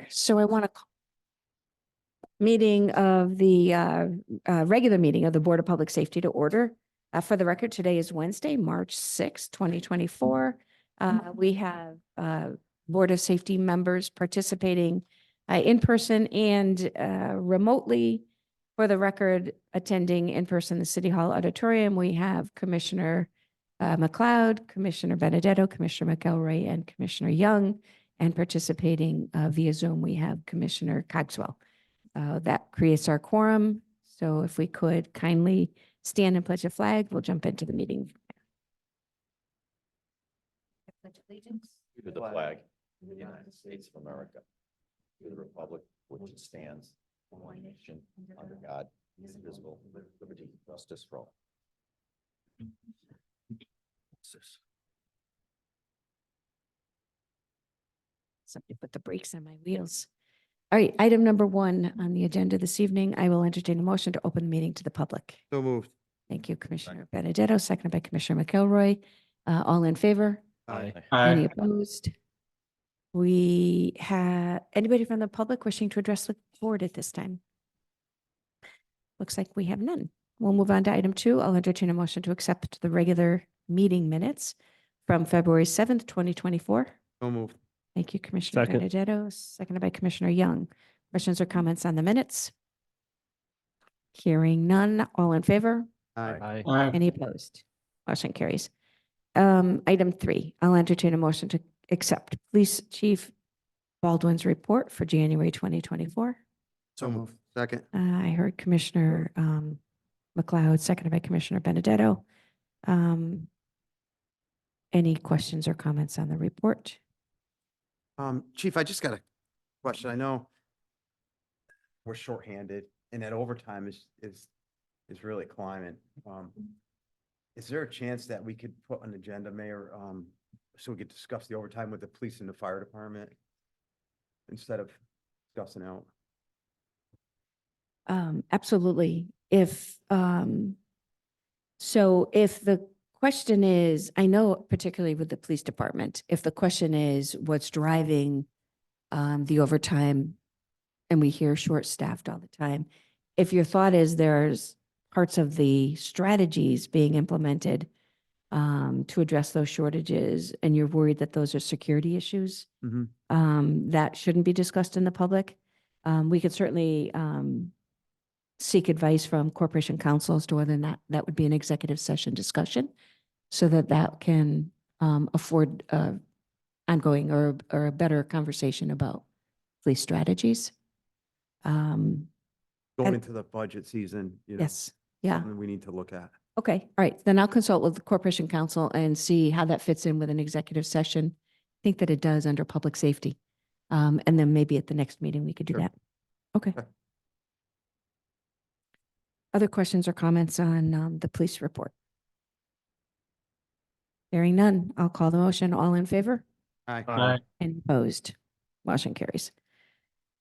So I want to meeting of the regular meeting of the Board of Public Safety to order. For the record, today is Wednesday, March 6th, 2024. We have Board of Safety members participating in person and remotely. For the record, attending in person the City Hall auditorium, we have Commissioner McLeod, Commissioner Benedetto, Commissioner McElroy, and Commissioner Young. And participating via Zoom, we have Commissioner Cogswell. That creates our quorum. So if we could kindly stand and pledge a flag, we'll jump into the meeting. Pledge allegiance to the flag of the United States of America, to the republic for which it stands, one nation, under God, indivisible, with liberty and justice for all. Somebody put the brakes on my wheels. All right, item number 1 on the agenda this evening, I will entertain a motion to open the meeting to the public. So moved. Thank you, Commissioner Benedetto, seconded by Commissioner McElroy. All in favor? Aye. Any opposed? We have anybody from the public wishing to address the board at this time? Looks like we have none. We'll move on to item 2. I'll entertain a motion to accept the regular meeting minutes from February 7th, 2024. So moved. Thank you, Commissioner Second. Benedetto, seconded by Commissioner Young. Questions or comments on the minutes? Hearing none. All in favor? Aye. Any opposed? Motion carries. Item 3, I'll entertain a motion to accept Police Chief Baldwin's report for January 2024. So moved. Second. I heard Commissioner McLeod, seconded by Commissioner Benedetto. Any questions or comments on the report? Chief, I just got a question. I know we're shorthanded and that overtime is really climbing. Is there a chance that we could put an agenda, Mayor, so we could discuss the overtime with the police and the fire department instead of discussing out? Absolutely. If so if the question is, I know particularly with the police department, if the question is what's driving the overtime, and we hear short-staffed all the time, if your thought is there's parts of the strategies being implemented to address those shortages, and you're worried that those are security issues, that shouldn't be discussed in the public, we could certainly seek advice from Corporation Counsel as to whether or not that would be an executive session discussion, so that that can afford ongoing or a better conversation about police strategies. Going And- into the budget season, you know. Yes, yeah. something we need to look at. Okay, all right. Then I'll consult with the Corporation Counsel and see how that fits in with an executive session. I think that it does under public safety. And then maybe at the next meeting, we could do Sure. that. Okay. Okay. Other questions or comments on the police report? Hearing none, I'll call the motion. All in favor? Aye. Any opposed? Motion carries.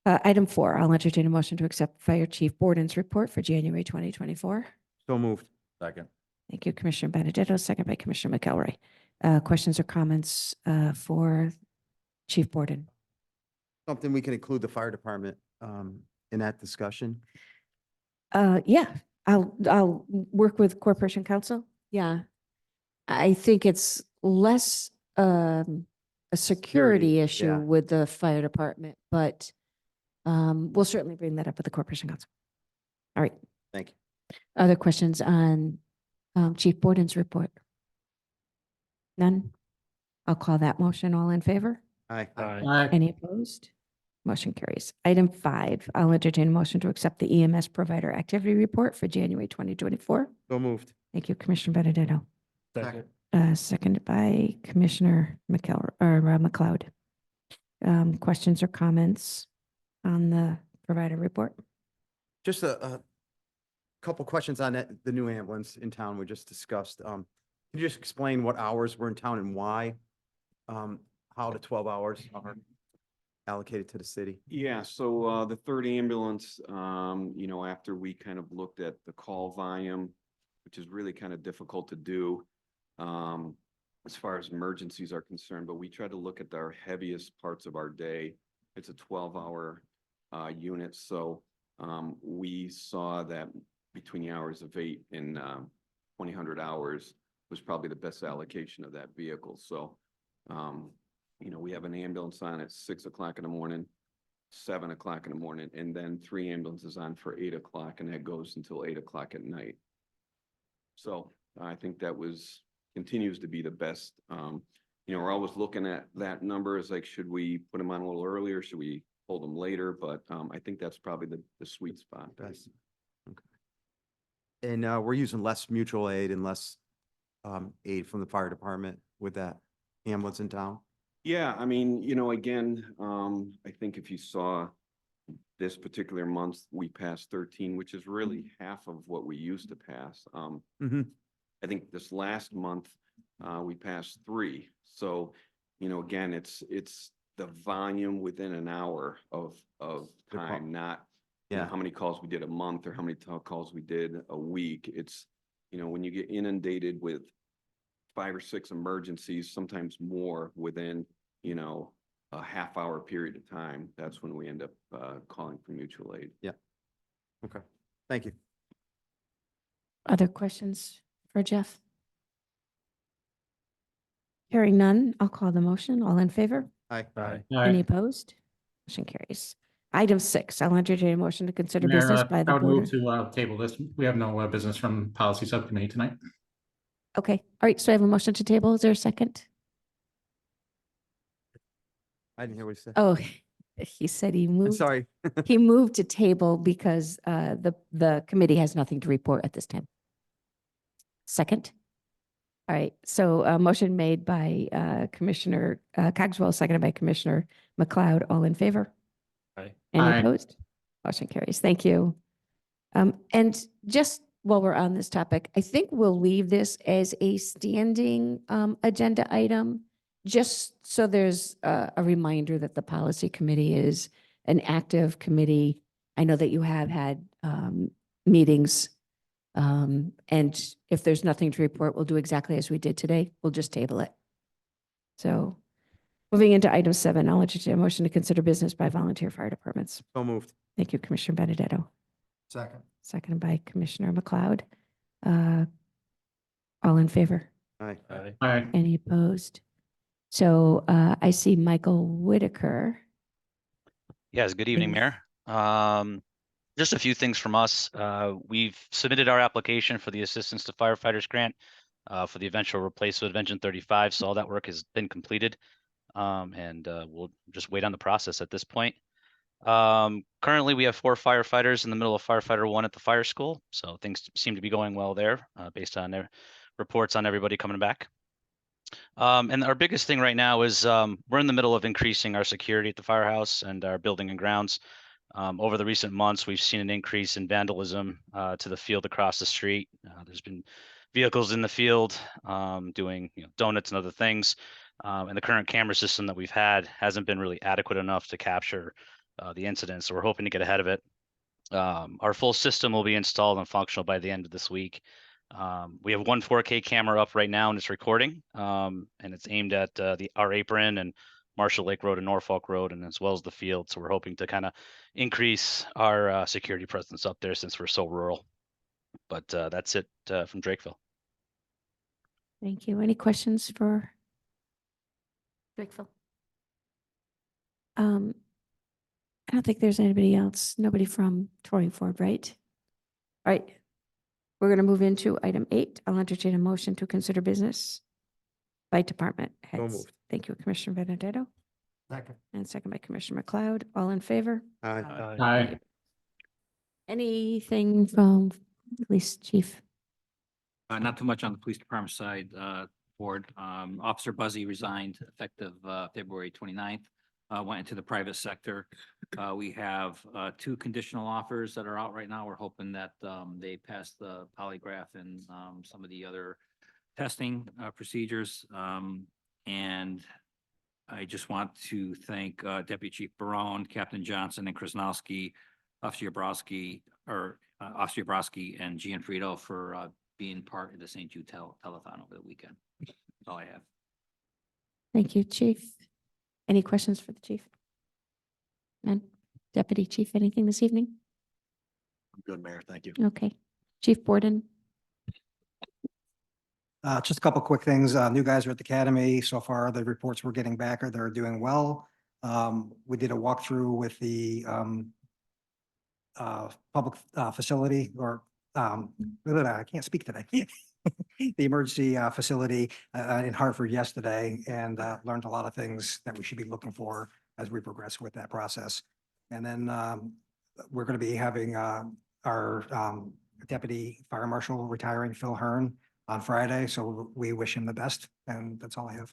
Item 4, I'll entertain a motion to accept Fire Chief Borden's report for January 2024. So moved. Second. Thank you, Commissioner Benedetto, second by Commissioner McElroy. Questions or comments for Chief Borden? Something we can include the fire department in that discussion. Yeah, I'll work with Corporation Counsel. Yeah. I think it's less a security issue yeah. with the fire department, but we'll certainly bring that up with the Corporation Counsel. All right. Thank you. Other questions on Chief Borden's report? None? I'll call that motion. All in favor? Aye. Any opposed? Motion carries. Item 5, I'll entertain a motion to accept the EMS provider activity report for January 2024. So moved. Thank you, Commissioner Benedetto. Second. Seconded by Commissioner McLeod. Questions or comments on the provider report? Just a couple questions on that, the new ambulance in town we just discussed. Can you just explain what hours we're in town and why? How the 12 hours are allocated to the city? Yeah, so the third ambulance, after we kind of looked at the call volume, which is really kind of difficult to do as far as emergencies are concerned, but we try to look at our heaviest parts of our day It's a 12-hour unit, so we saw that between the hours of 8 and 2000 hours was probably the best allocation of that vehicle. So, we have an ambulance on at 6 o'clock in the morning, 7 o'clock in the morning, and then 3 ambulances on for 8 o'clock, and that goes until 8 o'clock at night. So I think that continues to be the best. We're always looking at that number. It's like, should we put them on a little earlier? Should we hold them later? But I think that's probably the sweet spot. Best. Okay. And we're using less mutual aid and less aid from the fire department with that ambulance in town? Yeah, again, I think if you saw this particular month, we passed 13, which is really half of what we used to pass. Mhm. I think this last month, we passed 3. So, again, it's the volume within an hour of Good call. time, not Yeah. how many calls we did a month or how many calls we did a week. It's, when you get inundated with 5 or 6 emergencies, sometimes more within, a half-hour period of time, that's when we end up calling for mutual aid. Okay. Thank you. Other questions for Jeff? Hearing none, I'll call the motion. All in favor? Aye. Any opposed? Motion carries. Item 6, I'll entertain a motion to consider Mayor, business by I the would move board. to table this. We have no business from policy subcommittee tonight. Okay, all right, so I have a motion to table. Is there a second? I didn't hear what you said. Oh, he said he I'm moved. sorry. He moved to table because the committee has nothing to report at this time. Second? All right, so a motion made by Commissioner Cogswell, seconded by Commissioner McLeod. All in favor? Aye. Any Aye. opposed? Motion carries. Thank you. And just while we're on this topic, I think we'll leave this as a standing agenda item, just so there's a reminder that the policy committee is an active committee. I know that you have had meetings. And if there's nothing to report, we'll do exactly as we did today. We'll just table it. So moving into item 7, I'll entertain a motion to consider business by volunteer fire departments. So moved. Thank you, Commissioner Benedetto. Second. Seconded by Commissioner McLeod. All in favor? Aye. Aye. Any opposed? So I see Michael Whitaker. Yes, good evening, Yes. Mayor. Just a few things from us. We've submitted our application for the Assistance to Firefighters Grant for the eventual replacement of Engine 35. So all that work has been completed. And we'll just wait on the process at this point. Currently, we have 4 firefighters in the middle of firefighter 1 at the fire school. So things seem to be going well there based on their reports on everybody coming back. And our biggest thing right now is we're in the middle of increasing our security at the firehouse and our building and grounds. Over the recent months, we've seen an increase in vandalism to the field across the street. There's been vehicles in the field doing donuts and other things. And the current camera system that we've had hasn't been really adequate enough to capture the incidents. So we're hoping to get ahead of it. Our full system will be installed and functional by the end of this week. We have one 4K camera up right now and it's recording, and it's aimed at our apron and Marshall Lake Road and Norfolk Road, and as well as the field. So we're hoping to kind of increase our security presence up there since we're so rural. But that's it from Drakeville. Thank you. Any questions for Drakeville? I don't think there's anybody else, nobody from Torringford, right? All right. We're going to move into item 8. I'll entertain a motion to consider business by department heads. moved. Thank you, Commissioner Benedetto, Second. and second by Commissioner McLeod. All in favor? Aye. Aye. Anything from police chief? Not too much on the police department side, board. Officer Buzzy resigned effective February 29th. Went into the private sector. We have 2 conditional offers that are out right now. We're hoping that they pass the polygraph and some of the other testing procedures. And I just want to thank Deputy Chief Barone, Captain Johnson, and Krasnowski, Officer Yabrowski, Officer Yabrowski and Gianfrido for being part of the St. Jude telethon over the weekend. That's all I have. Thank you, chief. Any questions for the chief? None? Deputy Chief, anything this evening? Good, Mayor. Thank you. Okay. Chief Borden? Just a couple quick things. New guys are at the academy. So far, the reports we're getting back are they're doing well. We did a walkthrough with the public facility or I can't speak today. The emergency facility in Hartford yesterday and learned a lot of things that we should be looking for as we progress with that process. And then we're going to be having our deputy fire marshal retiring, Phil Hearn, on Friday. So we wish him the best. And that's all I have.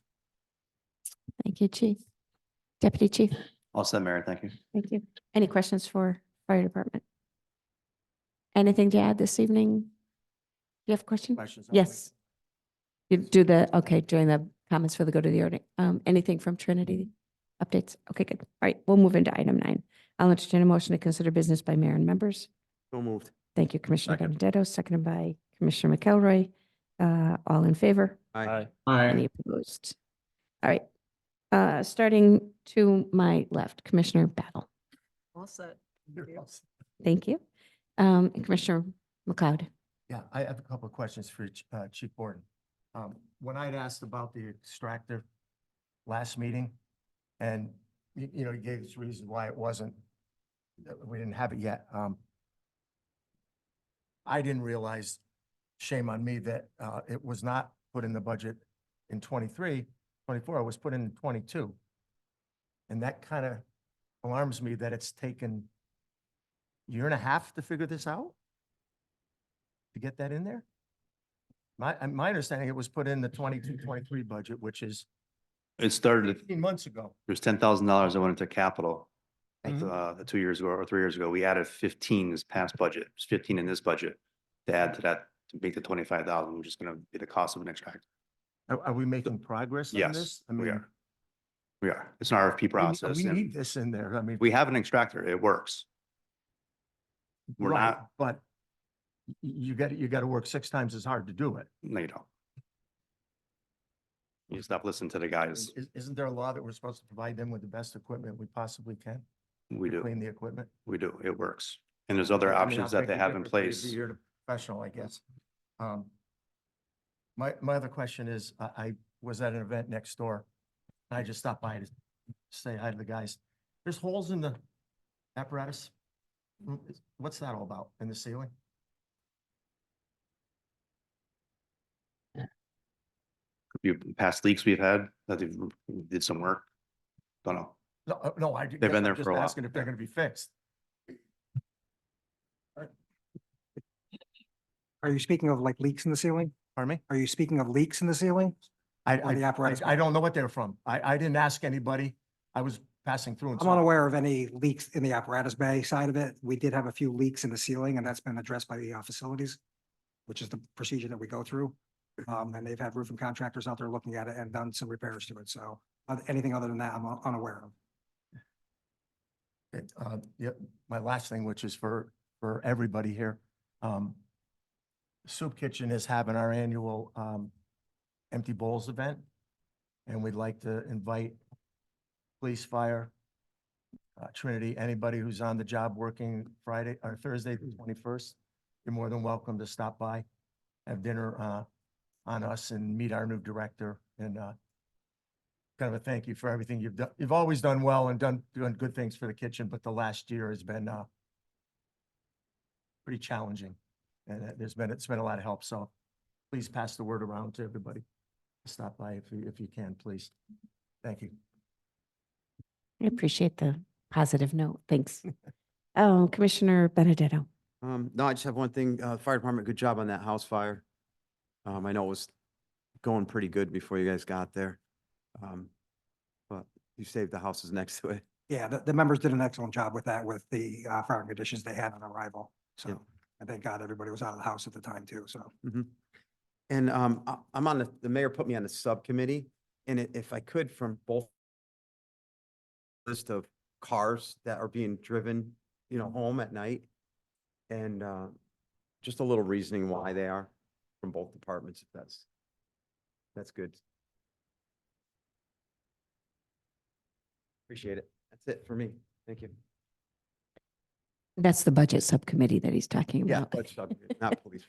Thank you, Chief. Deputy Chief? All set, Mayor. Thank you. Thank you. Any questions for Fire Department? Anything to add this evening? You have a question? Questions? Yes. You do okay, during the comments for the go to the order. Anything from Trinity? Updates? Okay, good. All right, we'll move into item 9. I'll entertain a motion to consider business by mayor and members. So moved. Thank you, Commissioner Second. Benedetto, seconded by Commissioner McElroy. All in favor? Aye. Any opposed? All right. Starting to my left, Commissioner Battle. All set. Thank you. Commissioner McLeod. Yeah, I have a couple of questions for Chief Borden. When I'd asked about the extractor last meeting, and you know, you gave us reasons why it wasn't, we didn't have it yet. I didn't realize, shame on me, that it was not put in the budget in 23, 24, it was put in 22. And that kind of alarms me that it's taken a year and a half to figure this out? To get that in there? My understanding, it was put in the 22-23 budget, which is It started, 15 months ago. there's $10,000 that went into capital. Mhm. 2 years ago or 3 years ago, we added 15 this past budget, it's 15 in this budget. To add to that, to make the 25,000, which is gonna be the cost of an extractor. Are we making progress on Yes, this? I we mean, are. We are, it's an RFP process. We and need this in there. I mean. We have an extractor, it works. We're right, not, But you got to work 6 times as hard to do it. no, you don't. You stop listening to the guys, Isn't there a law that we're supposed to provide them with the best equipment we possibly can? we to do, Clean the equipment? we do, it works. And there's other I mean, options I'll that they make a have in difference place. You're the professional, I guess. My other question is, I was at an event next door. I just stopped by to say hi to the guys. There's holes in the apparatus. What's that all about in the ceiling? Few past leaks we've had that they've did some work. Don't know. No, I. They've been there for a while. Asking if they're gonna be fixed. Are you speaking of like leaks in the ceiling? Pardon me? Are you speaking of leaks in the ceiling? On the apparatus? I don't know what they're from. I didn't ask anybody. I was passing through and I'm saw. unaware of any leaks in the apparatus bay side of it. We did have a few leaks in the ceiling and that's been addressed by the facilities, which is the procedure that we go through. And they've had roofing contractors out there looking at it and done some repairs to it. So anything other than that, I'm unaware of. Yeah, my last thing, which is for everybody here. Soup Kitchen is having our annual Empty Bowls event. And we'd like to invite police, fire, Trinity, anybody who's on the job working Friday or Thursday, the 21st. You're more than welcome to stop by, have dinner on us and meet our new director and kind of a thank you for everything you've done. You've always done well and doing good things for the kitchen, but the last year has been pretty challenging. And it's been a lot of help. So please pass the word around to everybody. Stop by if you can, please. Thank you. I appreciate the positive note. Thanks. Commissioner Benedetto. No, I just have one thing. Fire department, good job on that house fire. I know it was going pretty good before you guys got there. But you saved the houses next to it. Yeah, the members did an excellent job with that, with the fire conditions they had on arrival. So Yep. I thank God everybody was out of the house at the time too. So And I'm on the mayor put me on the subcommittee, and if I could, from both list of cars that are being driven, home at night. And just a little reasoning why they are from both departments, if that's good. Appreciate it. That's it for me. Thank you. That's the budget subcommittee that he's talking Yeah, about. but not police.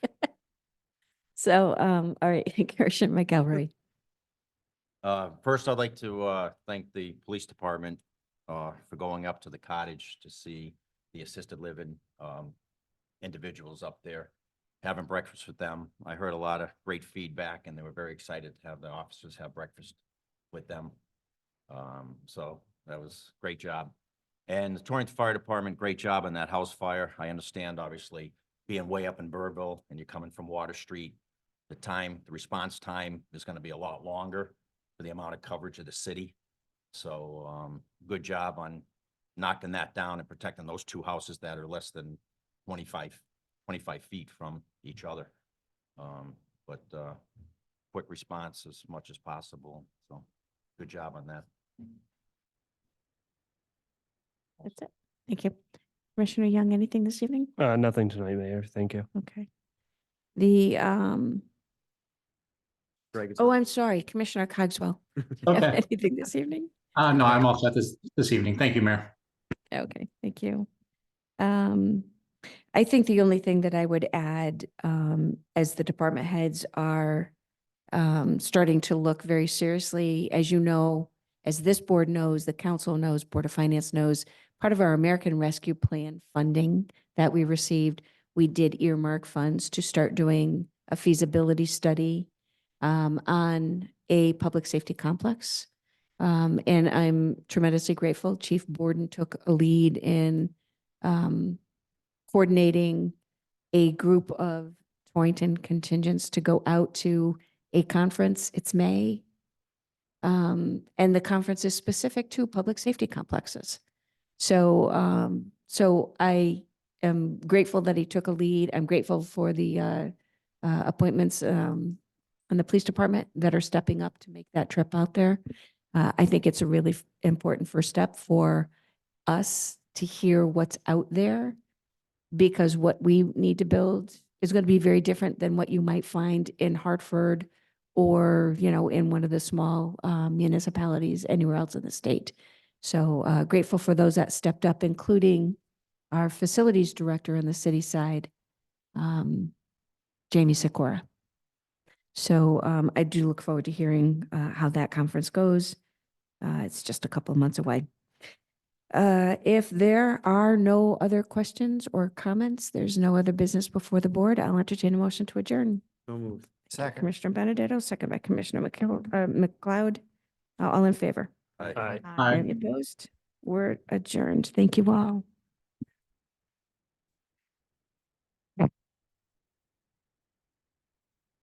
So, all right, Commissioner McElroy. First, I'd like to thank the police department for going up to the cottage to see the assisted living individuals up there, having breakfast with them. I heard a lot of great feedback, and they were very excited to have the officers have breakfast with them. So that was a great job. And the Torrington Fire Department, great job on that house fire. I understand, obviously, being way up in Burville and you're coming from Water Street, the response time is going to be a lot longer for the amount of coverage of the city. So, good job on knocking that down and protecting those two houses that are less than 25 feet from each other. But quick response as much as possible. So good job on that. That's it. Thank you. Commissioner Young, anything this evening? Nothing tonight, Mayor. Thank you. Okay. The, Greg, oh, I'm sorry, Commissioner Cogswell. Do you have Okay. anything this evening? No, I'm all set this evening. Thank you, Mayor. Okay, thank you. I think the only thing that I would add, as the department heads are starting to look very seriously, as you know, as this board knows, the council knows, Board of Finance knows, part of our American Rescue Plan funding that we received, we did earmark funds to start doing a feasibility study on a public safety complex. And I'm tremendously grateful. Chief Borden took a lead in coordinating a group of Torrington contingents to go out to a conference. It's May. And the conference is specific to public safety complexes. So, so I am grateful that he took a lead. I'm grateful for the appointments in the police department that are stepping up to make that trip out there. I think it's a really important first step for us to hear what's out there, because what we need to build is going to be very different than what you might find in Hartford or, you know, in one of the small municipalities anywhere else in the state. So grateful for those that stepped up, including our facilities director on the city side, Jamie Sikora. So I do look forward to hearing how that conference goes. It's just a couple of months away. If there are no other questions or comments, there's no other business before the board, I'll entertain a motion to adjourn. So moved. Second. Commissioner Benedetto, second by Commissioner McLeod. All in favor? Aye. Aye. Any opposed? We're adjourned. Thank you all.